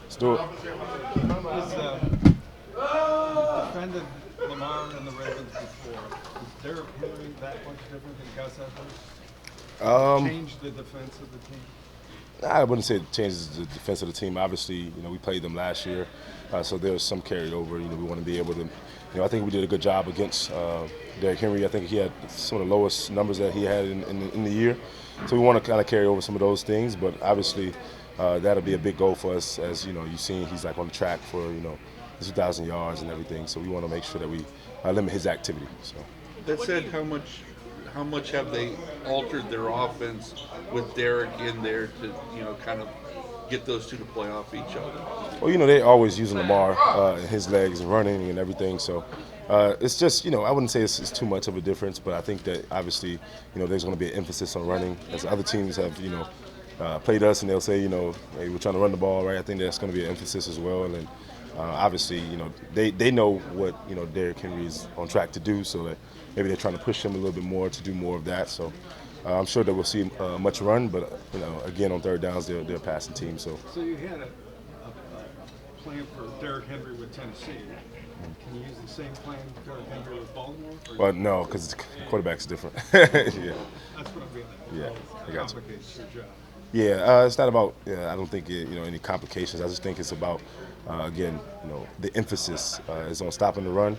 Let's do it. He's defended Lamar and the Ravens before. Is Derrick Henry that much different than Gus Edwards? Um, Change the defense of the team? I wouldn't say it changes the defense of the team. Obviously, we played them last year, so there's some carryover. We want to be able to. I think we did a good job against Derrick Henry. I think he had some of the lowest numbers that he had in the year. So we want to kind of carry over some of those things. But obviously, that'll be a big goal for us. As you've seen, he's like on the track for the 2,000 yards and everything. So we want to make sure that we limit his activity. So. That said, how much have they altered their offense with Derek in there to kind of get those two to play off each other? Well, they're always using Lamar and his legs and running and everything. So it's just, I wouldn't say it's too much of a difference, but I think that obviously, there's going to be an emphasis on running as other teams have, played us and they'll say, hey, we're trying to run the ball, right? I think that's going to be an emphasis as well. And obviously, they know what, Derrick Henry is on track to do, so that maybe they're trying to push him a little bit more to do more of that. So I'm sure that we'll see much run, but again on third downs they're a passing team. So you had a plan for Derrick Henry with Tennessee. Can you use the same plan for Derrick Henry with Baltimore? well, no, because the quarterback's different. Yeah, That's what I'm getting at. Yeah, I got you. Complicates your job. Yeah, it's not about. I don't think any complications. I just think it's about again, the emphasis is on stopping the run,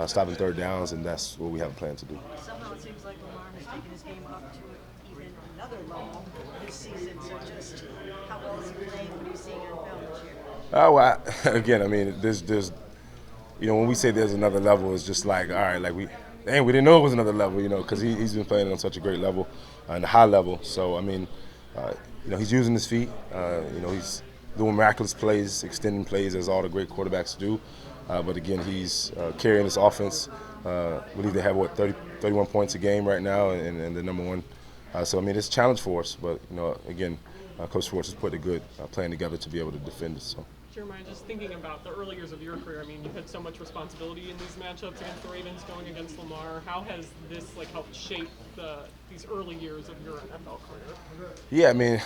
stopping third downs, and that's what we have a plan to do. Somehow it seems like Lamar has taken his game up to even another level this season. So just how well is he playing? What are you seeing on film this year? Well, again, I mean, there's when we say there's another level, it's just like, all right, like we didn't know it was another level, because he's been playing on such a great level, and a high level. So I mean, he's using his feet. He's doing miraculous plays, extending plays as all the great quarterbacks do. But again, he's carrying this offense. I believe they have 31 points a game right now, and they're number one. So I mean, it's a challenge for us. But again, Coach Schwartz has put a good plan together to be able to defend us. So. Jeremiah, just thinking about the early years of your career, I mean, you've had so much responsibility in these matchups against the Ravens, going against Lamar. How has this helped shape these early years of your NFL career? Yeah, I mean,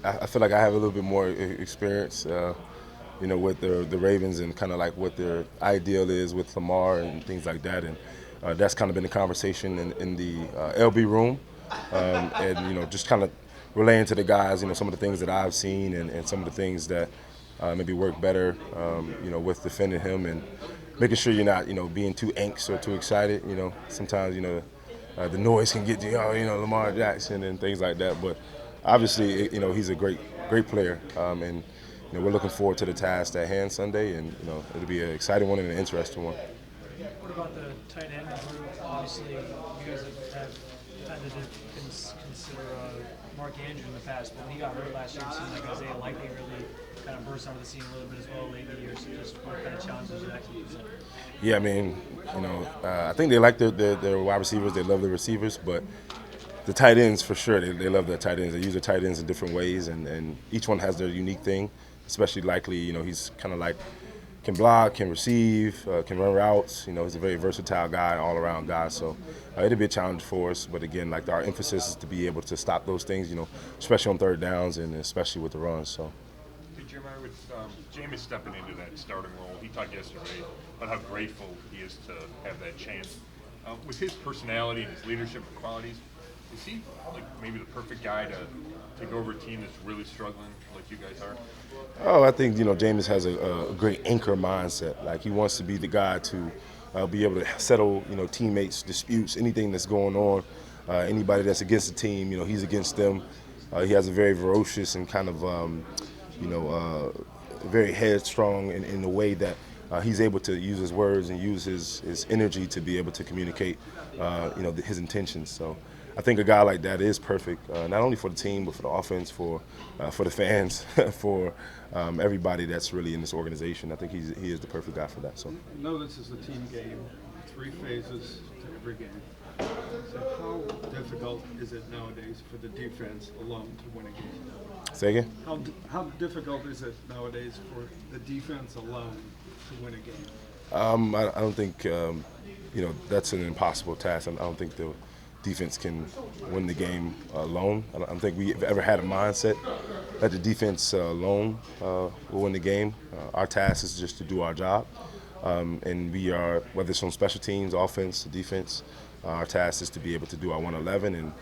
I feel like I have a little bit more experience, with the Ravens and kind of like what their ideal is with Lamar and things like that, and that's kind of been the conversation in the LB room, and just kind of relaying to the guys, some of the things that I've seen and some of the things that maybe work better, with defending him and making sure you're not, being too anxious or too excited. Sometimes, the noise can get you, Lamar Jackson and things like that. But obviously, he's a great player, and we're looking forward to the task at hand Sunday, and it'll be an exciting one and an interesting one. What about the tight end group? Obviously, you guys have had to consider Mark Andrews in the past, but when he got hurt last year, it seemed like Isaiah Likely really kind of burst onto the scene a little bit as well late in the year. So just what kind of challenges that can present? Yeah, I mean, I think they like their wide receivers. They love their receivers, but the tight ends for sure. They love their tight ends. They use their tight ends in different ways, and each one has their unique thing. Especially Likely, he's kind of like can block, can receive, can run routes. He's a very versatile guy, all-around guy. So it'll be a challenge for us. But again, like our emphasis is to be able to stop those things, especially on third downs and especially with the runs. So. Hey, Jeremiah, with Jameis stepping into that starting role, he talked yesterday about how grateful he is to have that chance. With his personality and his leadership qualities, is he maybe the perfect guy to take over a team that's really struggling like you guys are? Oh, I think Jameis has a great anchor mindset. Like he wants to be the guy to be able to settle teammates' disputes, anything that's going on. Anybody that's against the team, he's against them. He has a very ferocious and kind of very headstrong in the way that he's able to use his words and use his energy to be able to communicate his intentions. So I think a guy like that is perfect, not only for the team, but for the offense, for the fans, for everybody that's really in this organization. I think he is the perfect guy for that. So. This is a team game, 3 phases to every game. So how difficult is it nowadays for the defense alone to win a game? Say again? How difficult is it nowadays for the defense alone to win a game? I don't think that's an impossible task. I don't think the defense can win the game alone. I don't think we've ever had a mindset that the defense alone will win the game. Our task is just to do our job. And we are, whether it's on special teams, offense, defense, our task is to be able to do our 111 and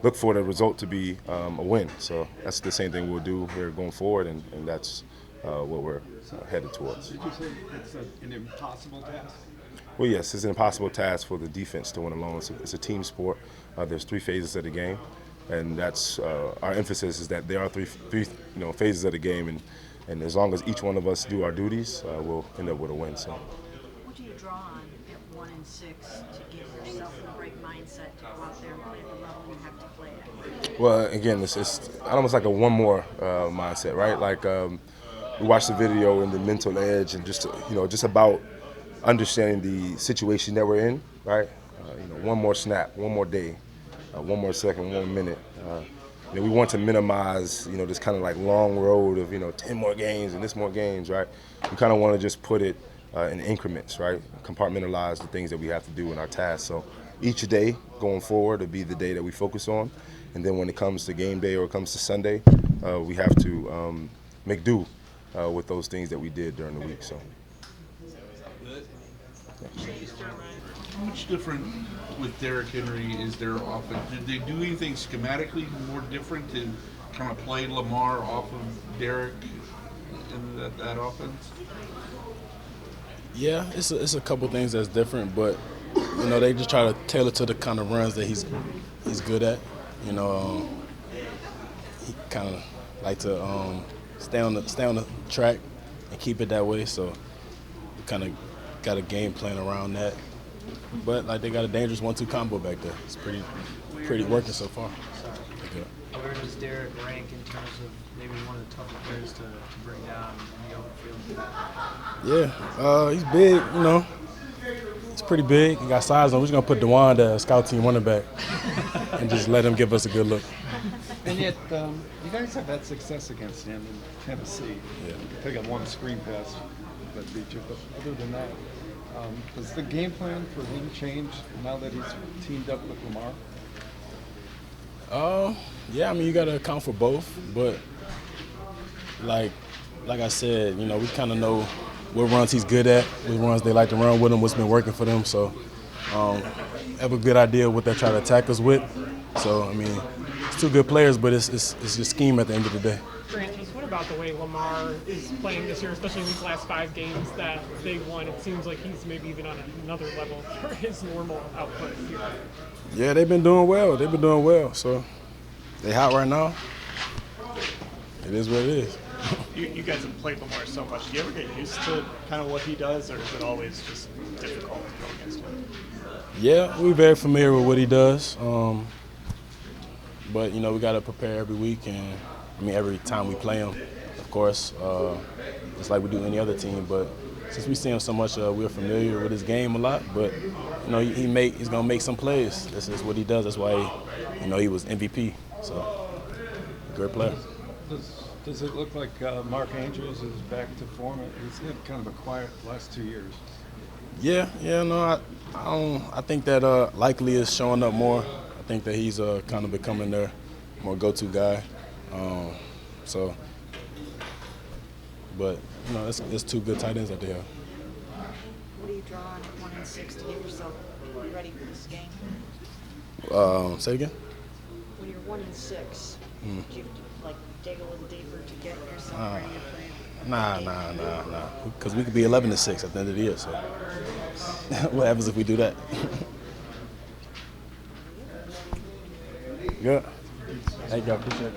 look for the result to be a win. So that's the same thing we'll do here going forward, and that's what we're headed towards. Did you say it's an impossible task? Well, yes, it's an impossible task for the defense to win alone. It's a team sport. There's 3 phases of the game, and that's our emphasis is that there are three phases of the game, and as long as each one of us do our duties, we'll end up with a win. So. What do you draw on at 1 and 6 to give yourself the right mindset to go out there and play at the level you have to play at? Well, again, it's almost like a one more mindset, right? Like we watched the video and the mental edge, and just about understanding the situation that we're in, right? One more snap, one more day, one more second, 1 minute. We want to minimize, this kind of like long road of 10 more games and this more games, right? We kind of want to just put it in increments, right? Compartmentalize the things that we have to do in our tasks. So each day going forward will be the day that we focus on, and then when it comes to game day or it comes to Sunday, we have to make do with those things that we did during the week. So. How much different with Derrick Henry is their offense? Did they do anything schematically more different to kind of play Lamar off of Derrick in that offense? Yeah, it's a couple things that's different, but they just try to tailor to the kind of runs that he's good at. He kind of like to stay on the track and keep it that way. So we kind of got a game plan around that. But they got a dangerous 1-2 combo back there. It's pretty working so far. Sorry. Where does Derrick rank in terms of maybe one of the tougher players to bring down in the open field? Yeah, he's big. He's pretty big. He got size on. We're just gonna put Dewan, the scout team running back, and just let him give us a good look. And yet, you guys have had success against him in Tennessee. Yeah. They got one screen pass that beat you, but other than that, does the game plan for him change now that he's teamed up with Lamar? Yeah, you got to account for both, but like I said, we kind of know what runs he's good at, what runs they like to run with him, what's been working for them. So, have a good idea what they're trying to attack us with. So, it's 2 good players, but it's just scheme at the end of the day. Grant, just what about the way Lamar is playing this year, especially in these last 5 games that they've won? It seems like he's maybe even on another level for his normal output here. Yeah, they've been doing well. So they hot right now. It is what it is. You guys have played Lamar so much. Do you ever get used to kind of what he does, or is it always just difficult to go against him? Yeah, we're very familiar with what he does. But, we got to prepare every week, and every time we play him, of course, just like we do any other team. But since we see him so much, we're familiar with his game a lot. But he's gonna make some plays. This is what he does. That's why he was MVP. So great player. Does it look like Mark Andrews is back to form? He's had kind of a quiet last 2 years. Yeah, no, I think that Likely is showing up more. I think that he's kind of becoming their more go-to guy. But it's 2 good tight ends that they have. What do you draw on at 1 and 6 to get yourself ready for this game? Say it again? When you're 1 and 6, do you dig a little deeper to get yourself ready to play? Nah. Because we could be 11-6 at the end of the year. So what happens if we do that? Good. Thank you. I appreciate it.